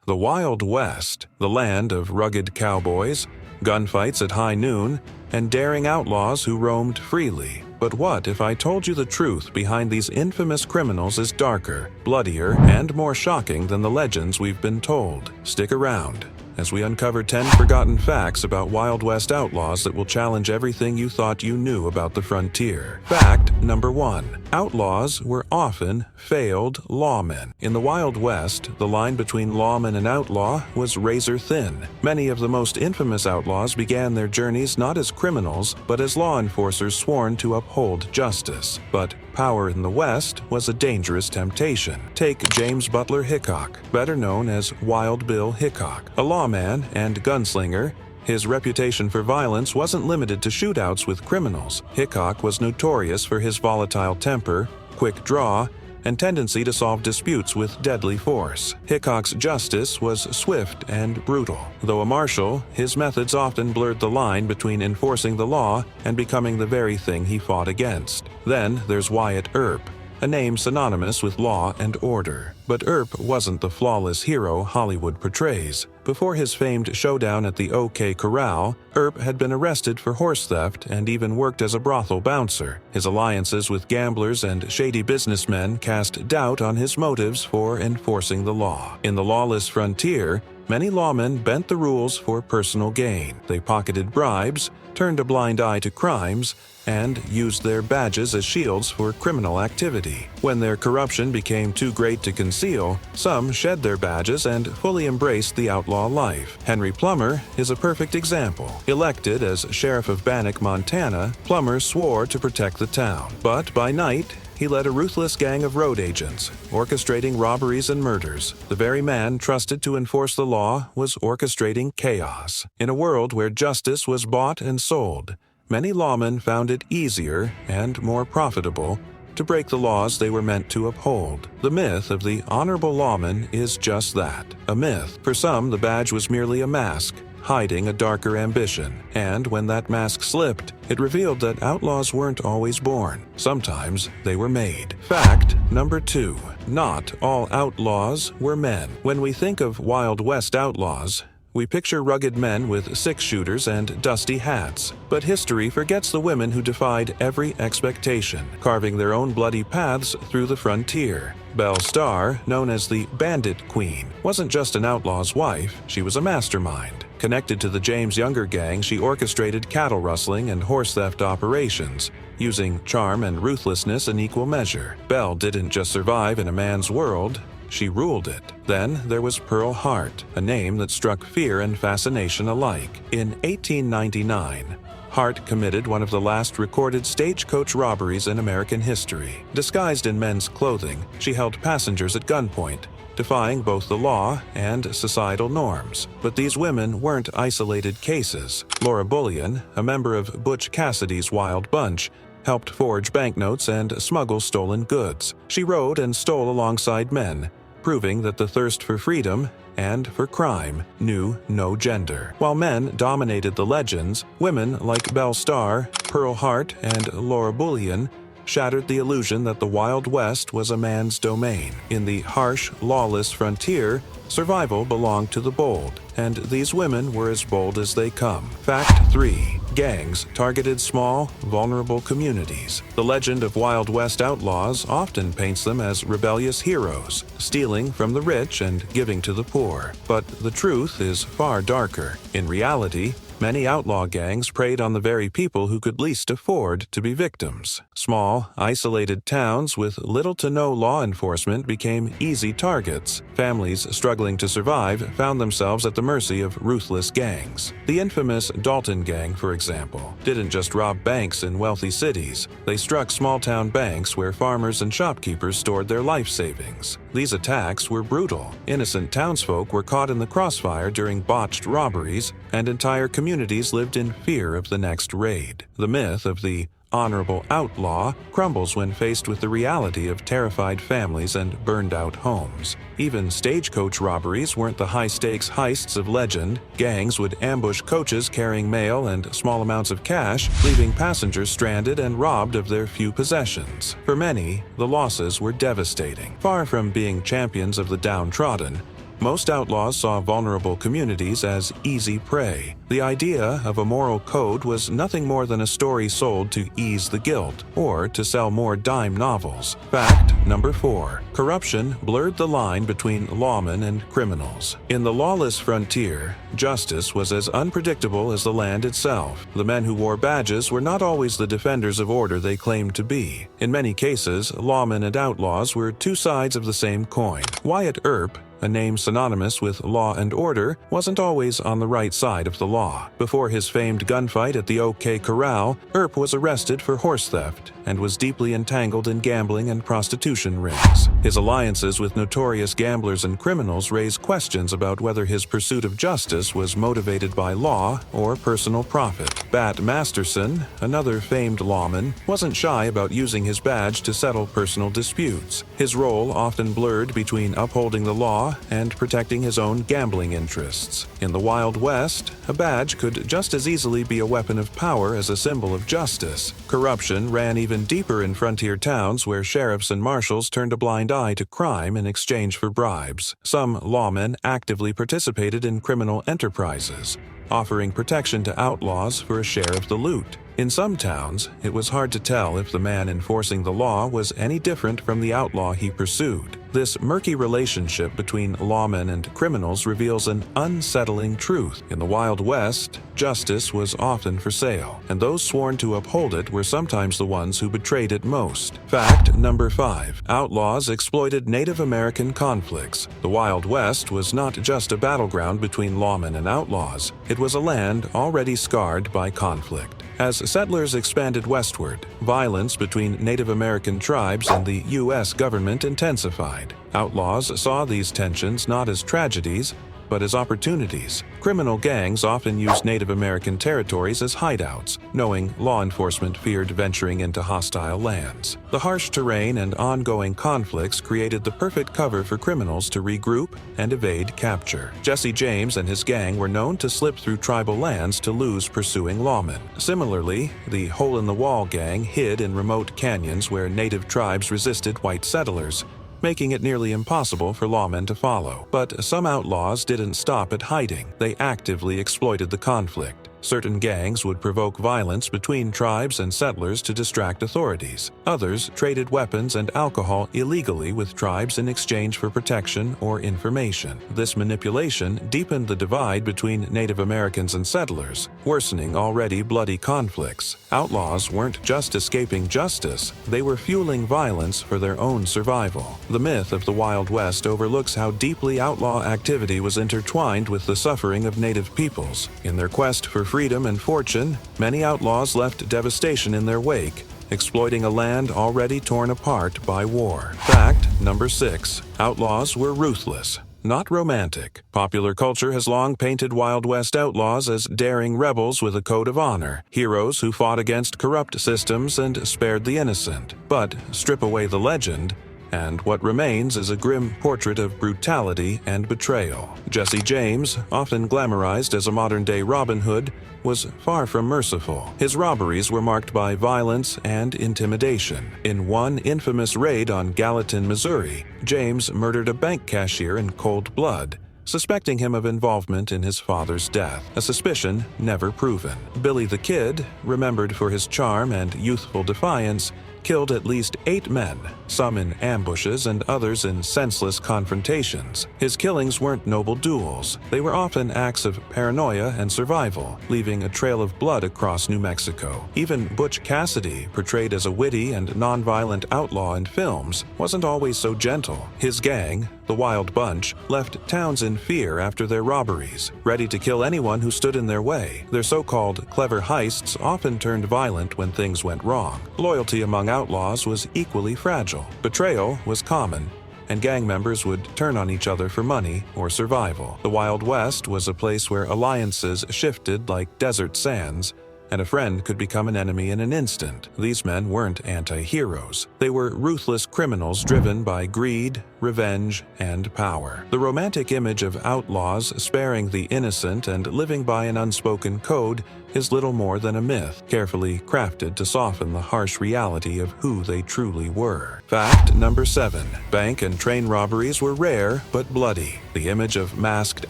The Wild West, the land of rugged cowboys, gunfights at high noon, and daring outlaws who roamed freely. But what if I told you the truth behind these infamous criminals is darker, bloodier, and more shocking than the legends we've been told? Stick around as we uncover 10 forgotten facts about Wild West outlaws that will challenge everything you thought you knew about the frontier. Fact number 1. Outlaws were often failed lawmen. In the Wild West, the line between lawman and outlaw was razor thin. Many of the most infamous outlaws began their journeys not as criminals, but as law enforcers sworn to uphold justice. But power in the West was a dangerous temptation. Take James Butler Hickok, better known as Wild Bill Hickok, a lawman and gunslinger. His reputation for violence wasn't limited to shootouts with criminals. Hickok was notorious for his volatile temper, quick draw, and tendency to solve disputes with deadly force. Hickok's justice was swift and brutal. Though a marshal, his methods often blurred the line between enforcing the law and becoming the very thing he fought against. Then there's Wyatt Earp, a name synonymous with law and order. But Earp wasn't the flawless hero Hollywood portrays. Before his famed showdown at the OK Corral, Earp had been arrested for horse theft and even worked as a brothel bouncer. His alliances with gamblers and shady businessmen cast doubt on his motives for enforcing the law. In the lawless frontier, many lawmen bent the rules for personal gain. They pocketed bribes, turned a blind eye to crimes, and used their badges as shields for criminal activity. When their corruption became too great to conceal, some shed their badges and fully embraced the outlaw life. Henry Plummer is a perfect example. Elected as sheriff of Bannock, Montana, Plummer swore to protect the town. But by night, he led a ruthless gang of road agents, orchestrating robberies and murders. The very man trusted to enforce the law was orchestrating chaos. In a world where justice was bought and sold, many lawmen found it easier and more profitable to break the laws they were meant to uphold. The myth of the honorable lawman is just that, a myth. For some, the badge was merely a mask, hiding a darker ambition. And when that mask slipped, it revealed that outlaws weren't always born. Sometimes they were made. Fact number 2. Not all outlaws were men. When we think of Wild West outlaws, we picture rugged men with six-shooters and dusty hats. But history forgets the women who defied every expectation, carving their own bloody paths through the frontier. Belle Starr, known as the Bandit Queen, wasn't just an outlaw's wife, she was a mastermind. Connected to the James Younger gang, she orchestrated cattle rustling and horse theft operations, using charm and ruthlessness in equal measure. Belle didn't just survive in a man's world, she ruled it. Then there was Pearl Hart, a name that struck fear and fascination alike. In 1899, Hart committed one of the last recorded stagecoach robberies in American history. Disguised in men's clothing, she held passengers at gunpoint, defying both the law and societal norms. But these women weren't isolated cases. Laura Bullion, a member of Butch Cassidy's Wild Bunch, helped forge banknotes and smuggle stolen goods. She rode and stole alongside men, proving that the thirst for freedom and for crime knew no gender. While men dominated the legends, women like Belle Starr, Pearl Hart, and Laura Bullion shattered the illusion that the Wild West was a man's domain. In the harsh, lawless frontier, survival belonged to the bold, and these women were as bold as they come. Fact 3. Gangs targeted small, vulnerable communities. The legend of Wild West outlaws often paints them as rebellious heroes, stealing from the rich and giving to the poor. But the truth is far darker. In reality, many outlaw gangs preyed on the very people who could least afford to be victims. Small, isolated towns with little to no law enforcement became easy targets. Families struggling to survive found themselves at the mercy of ruthless gangs. The infamous Dalton Gang, for example, didn't just rob banks in wealthy cities. They struck small-town banks where farmers and shopkeepers stored their life savings. These attacks were brutal. Innocent townsfolk were caught in the crossfire during botched robberies, and entire communities lived in fear of the next raid. The myth of the honorable outlaw crumbles when faced with the reality of terrified families and burned-out homes. Even stagecoach robberies weren't the high-stakes heists of legend. Gangs would ambush coaches carrying mail and small amounts of cash, leaving passengers stranded and robbed of their few possessions. For many, the losses were devastating. Far from being champions of the downtrodden, Most outlaws saw vulnerable communities as easy prey. The idea of a moral code was nothing more than a story sold to ease the guilt or to sell more dime novels. Fact number 4. Corruption blurred the line between lawmen and criminals. In the lawless frontier, justice was as unpredictable as the land itself. The men who wore badges were not always the defenders of order they claimed to be. In many cases, lawmen and outlaws were two sides of the same coin. Wyatt Earp, a name synonymous with law and order, wasn't always on the right side of the law. Before his famed gunfight at the OK Corral, Earp was arrested for horse theft and was deeply entangled in gambling and prostitution rings. His alliances with notorious gamblers and criminals raise questions about whether his pursuit of justice was motivated by law or personal profit. Bat Masterson, another famed lawman, wasn't shy about using his badge to settle personal disputes. His role often blurred between upholding the law and protecting his own gambling interests. In the Wild West, a badge could just as easily be a weapon of power as a symbol of justice. Corruption ran even deeper in frontier towns where sheriffs and marshals turned a blind eye to crime in exchange for bribes. Some lawmen actively participated in criminal enterprises, offering protection to outlaws for a share of the loot. In some towns, it was hard to tell if the man enforcing the law was any different from the outlaw he pursued. This murky relationship between lawmen and criminals reveals an unsettling truth. In the Wild West, justice was often for sale, and those sworn to uphold it were sometimes the ones who betrayed it most. Fact number 5. Outlaws exploited Native American conflicts. The Wild West was not just a battleground between lawmen and outlaws. It was a land already scarred by conflict. As settlers expanded westward, violence between Native American tribes and the U.S. government intensified. Outlaws saw these tensions not as tragedies, but as opportunities. Criminal gangs often used Native American territories as hideouts, knowing law enforcement feared venturing into hostile lands. The harsh terrain and ongoing conflicts created the perfect cover for criminals to regroup and evade capture. Jesse James and his gang were known to slip through tribal lands to lose pursuing lawmen. Similarly, the Hole-in-the-Wall gang hid in remote canyons where native tribes resisted white settlers, making it nearly impossible for lawmen to follow. But some outlaws didn't stop at hiding. They actively exploited the conflict. Certain gangs would provoke violence between tribes and settlers to distract authorities. Others traded weapons and alcohol illegally with tribes in exchange for protection or information. This manipulation deepened the divide between Native Americans and settlers, worsening already bloody conflicts. Outlaws weren't just escaping justice, they were fueling violence for their own survival. The myth of the Wild West overlooks how deeply outlaw activity was intertwined with the suffering of Native peoples. In their quest for freedom and fortune, many outlaws left devastation in their wake, exploiting a land already torn apart by war. Fact number 6. Outlaws were ruthless, not romantic. Popular culture has long painted Wild West outlaws as daring rebels with a code of honor, heroes who fought against corrupt systems and spared the innocent. But strip away the legend, and what remains is a grim portrait of brutality and betrayal. Jesse James, often glamorized as a modern-day Robin Hood, was far from merciful. His robberies were marked by violence and intimidation. In one infamous raid on Gallatin, Missouri, James murdered a bank cashier in cold blood, suspecting him of involvement in his father's death, a suspicion never proven. Billy the Kid, remembered for his charm and youthful defiance, killed at least 8 men, some in ambushes and others in senseless confrontations. His killings weren't noble duels. They were often acts of paranoia and survival, leaving a trail of blood across New Mexico. Even Butch Cassidy, portrayed as a witty and nonviolent outlaw in films, wasn't always so gentle. His gang, the Wild Bunch, left towns in fear after their robberies, ready to kill anyone who stood in their way. Their so-called clever heists often turned violent when things went wrong. Loyalty among outlaws was equally fragile. Betrayal was common, and gang members would turn on each other for money or survival. The Wild West was a place where alliances shifted like desert sands, and a friend could become an enemy in an instant. These men weren't anti-heroes. They were ruthless criminals driven by greed, revenge, and power. The romantic image of outlaws sparing the innocent and living by an unspoken code is little more than a myth, carefully crafted to soften the harsh reality of who they truly were. Fact number 7. Bank and train robberies were rare but bloody. The image of masked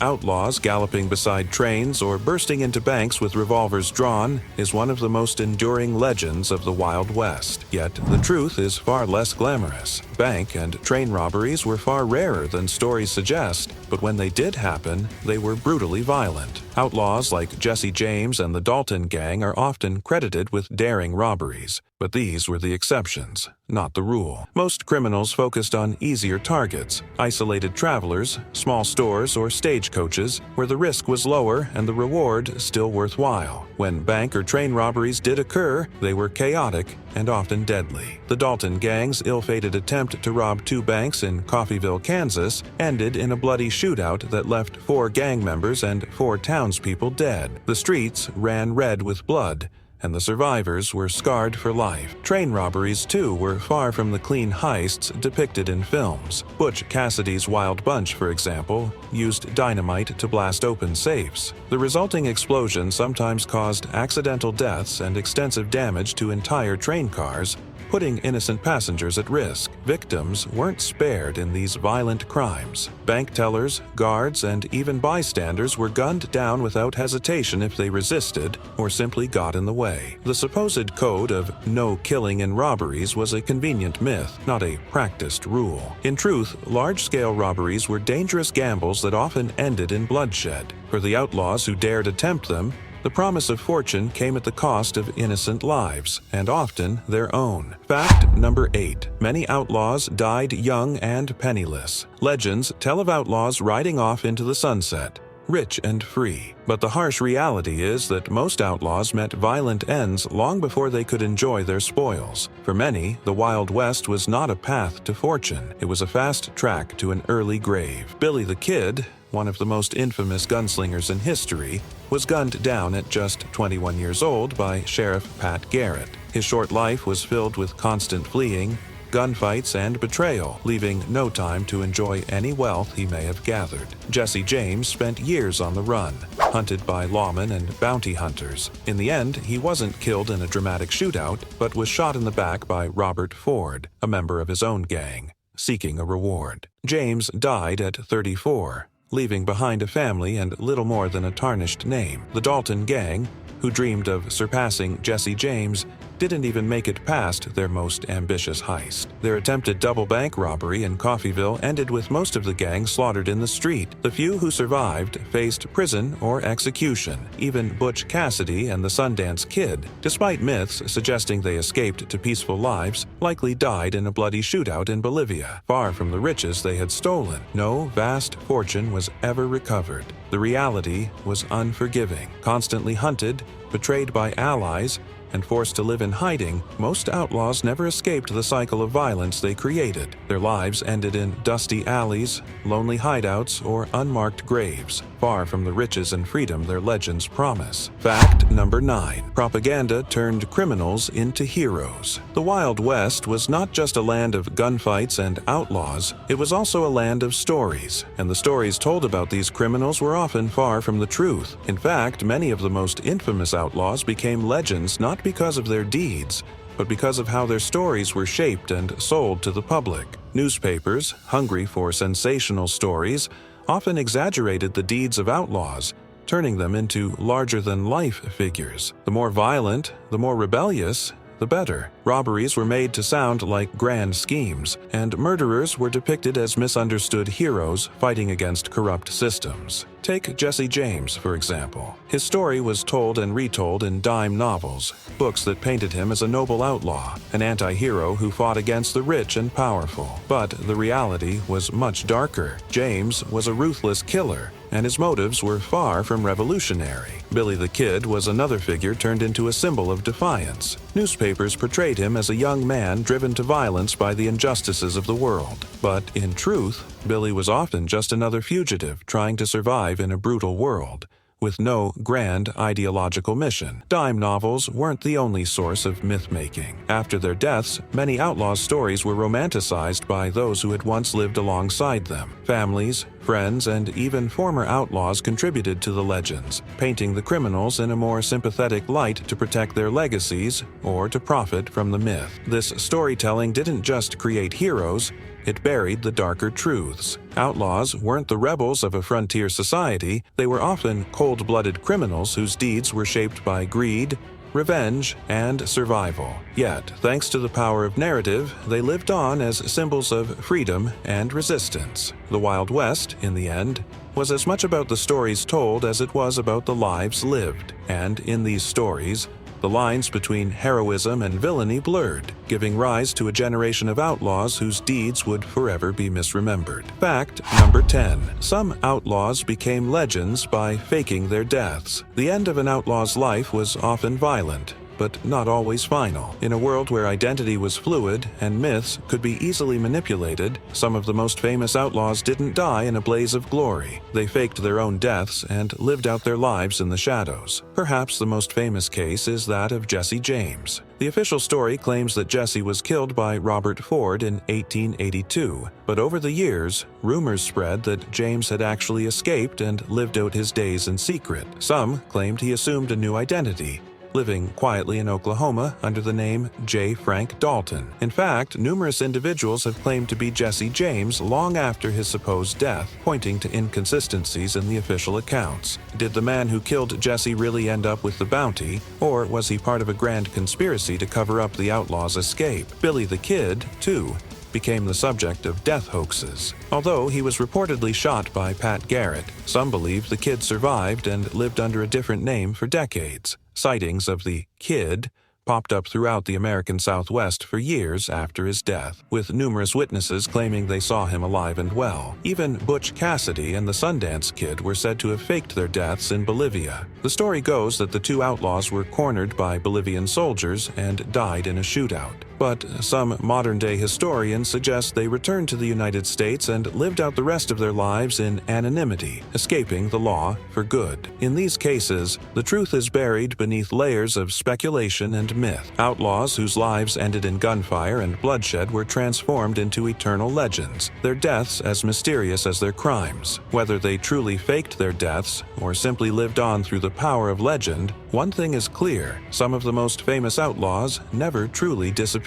outlaws galloping beside trains or bursting into banks with revolvers drawn is one of the most enduring legends of the Wild West. Yet the truth is far less glamorous. Bank and train robberies were far rarer than stories suggest, but when they did happen, they were brutally violent. Outlaws like Jesse James and the Dalton Gang are often credited with daring robberies, but these were the exceptions, not the rule. Most criminals focused on easier targets, isolated travelers, small stores, or stagecoaches, where the risk was lower and the reward still worthwhile. When bank or train robberies did occur, they were chaotic and often deadly. The Dalton Gang's ill-fated attempt to rob 2 banks in Coffeyville, Kansas, ended in a bloody shootout that left 4 gang members and 4 townspeople dead. The streets ran red with blood, and the survivors were scarred for life. Train robberies, too, were far from the clean heists depicted in films. Butch Cassidy's Wild Bunch, for example, used dynamite to blast open safes. The resulting explosion sometimes caused accidental deaths and extensive damage to entire train cars, putting innocent passengers at risk. Victims weren't spared in these violent crimes. Bank tellers, guards, and even bystanders were gunned down without hesitation if they resisted or simply got in the way. The supposed code of no killing in robberies was a convenient myth, not a practiced rule. In truth, large-scale robberies were dangerous gambles that often ended in bloodshed. For the outlaws who dared attempt them, the promise of fortune came at the cost of innocent lives, and often their own. Fact number 8. Many outlaws died young and penniless. Legends tell of outlaws riding off into the sunset, rich and free. But the harsh reality is that most outlaws met violent ends long before they could enjoy their spoils. For many, the Wild West was not a path to fortune. It was a fast track to an early grave. Billy the Kid, one of the most infamous gunslingers in history, was gunned down at just 21 years old by Sheriff Pat Garrett. His short life was filled with constant fleeing, gunfights, and betrayal, leaving no time to enjoy any wealth he may have gathered. Jesse James spent years on the run, hunted by lawmen and bounty hunters. In the end, he wasn't killed in a dramatic shootout, but was shot in the back by Robert Ford, a member of his own gang, seeking a reward. James died at 34. Leaving behind a family and little more than a tarnished name. The Dalton Gang, who dreamed of surpassing Jesse James, didn't even make it past their most ambitious heist. Their attempted double bank robbery in Coffeyville ended with most of the gang slaughtered in the street. The few who survived faced prison or execution. Even Butch Cassidy and the Sundance Kid, despite myths suggesting they escaped to peaceful lives, likely died in a bloody shootout in Bolivia, far from the riches they had stolen. No vast fortune was ever recovered. The reality was unforgiving. Constantly hunted, betrayed by allies, and forced to live in hiding, most outlaws never escaped the cycle of violence they created. Their lives ended in dusty alleys, lonely hideouts, or unmarked graves, far from the riches and freedom their legends promise. Fact number 9. Propaganda turned criminals into heroes. The Wild West was not just a land of gunfights and outlaws, it was also a land of stories, and the stories told about these criminals were often far from the truth. In fact, many of the most infamous outlaws became legends not because of their deeds, but because of how their stories were shaped and sold to the public. Newspapers, hungry for sensational stories, often exaggerated the deeds of outlaws, turning them into larger-than-life figures. The more violent, the more rebellious, the better. Robberies were made to sound like grand schemes, and murderers were depicted as misunderstood heroes fighting against corrupt systems. Take Jesse James, for example. His story was told and retold in dime novels, books that painted him as a noble outlaw, an anti-hero who fought against the rich and powerful. But the reality was much darker. James was a ruthless killer, and his motives were far from revolutionary. Billy the Kid was another figure turned into a symbol of defiance. Newspapers portrayed him as a young man driven to violence by the injustices of the world. But in truth, Billy was often just another fugitive trying to survive in a brutal world, with no grand ideological mission. Dime novels weren't the only source of myth-making. After their deaths, many outlaws' stories were romanticized by those who had once lived alongside them. Families, friends, and even former outlaws contributed to the legends, painting the criminals in a more sympathetic light to protect their legacies or to profit from the myth. This storytelling didn't just create heroes, it buried the darker truths. Outlaws weren't the rebels of a frontier society, they were often cold-blooded criminals whose deeds were shaped by greed, revenge, and survival. Yet, thanks to the power of narrative, they lived on as symbols of freedom and resistance. The Wild West, in the end, was as much about the stories told as it was about the lives lived. And in these stories, the lines between heroism and villainy blurred, giving rise to a generation of outlaws whose deeds would forever be misremembered. Fact number 10. Some outlaws became legends by faking their deaths. The end of an outlaw's life was often violent, but not always final. In a world where identity was fluid and myths could be easily manipulated, some of the most famous outlaws didn't die in a blaze of glory. They faked their own deaths and lived out their lives in the shadows. Perhaps the most famous case is that of Jesse James. The official story claims that Jesse was killed by Robert Ford in 1882, but over the years, rumors spread that James had actually escaped and lived out his days in secret. Some claimed he assumed a new identity, living quietly in Oklahoma under the name J. Frank Dalton. In fact, numerous individuals have claimed to be Jesse James long after his supposed death, pointing to inconsistencies in the official accounts. Did the man who killed Jesse really end up with the bounty, or was he part of a grand conspiracy to cover up the outlaw's escape? Billy the Kid, too, became the subject of death hoaxes. Although he was reportedly shot by Pat Garrett, some believe the Kid survived and lived under a different name for decades. Sightings of the Kid popped up throughout the American Southwest for years after his death, with numerous witnesses claiming they saw him alive and well. Even Butch Cassidy and the Sundance Kid were said to have faked their deaths in Bolivia. The story goes that the two outlaws were cornered by Bolivian soldiers and died in a shootout. But some modern-day historians suggest they returned to the United States and lived out the rest of their lives in anonymity, escaping the law for good. In these cases, the truth is buried beneath layers of speculation and myth. Outlaws whose lives ended in gunfire and bloodshed were transformed into eternal legends, their deaths as mysterious as their crimes. Whether they truly faked their deaths or simply lived on through the power of legend, one thing is clear: some of the most famous outlaws never truly disappeared.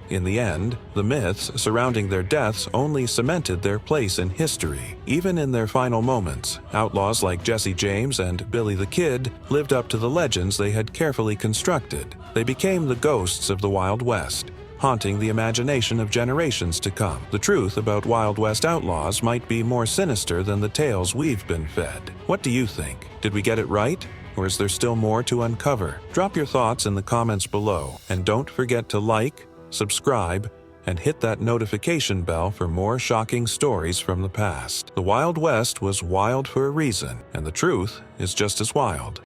In the end, the myths surrounding their deaths only cemented their place in history. Even in their final moments, outlaws like Jesse James and Billy the Kid lived up to the legends they had carefully constructed. They became the ghosts of the Wild West, haunting the imagination of generations to come. The truth about Wild West outlaws might be more sinister than the tales we've been fed. What do you think? Did we get it right? Or is there still more to uncover? Drop your thoughts in the comments below, and don't forget to like, subscribe, and hit that notification bell for more shocking stories from the past. The Wild West was wild for a reason, and the truth is just as wild.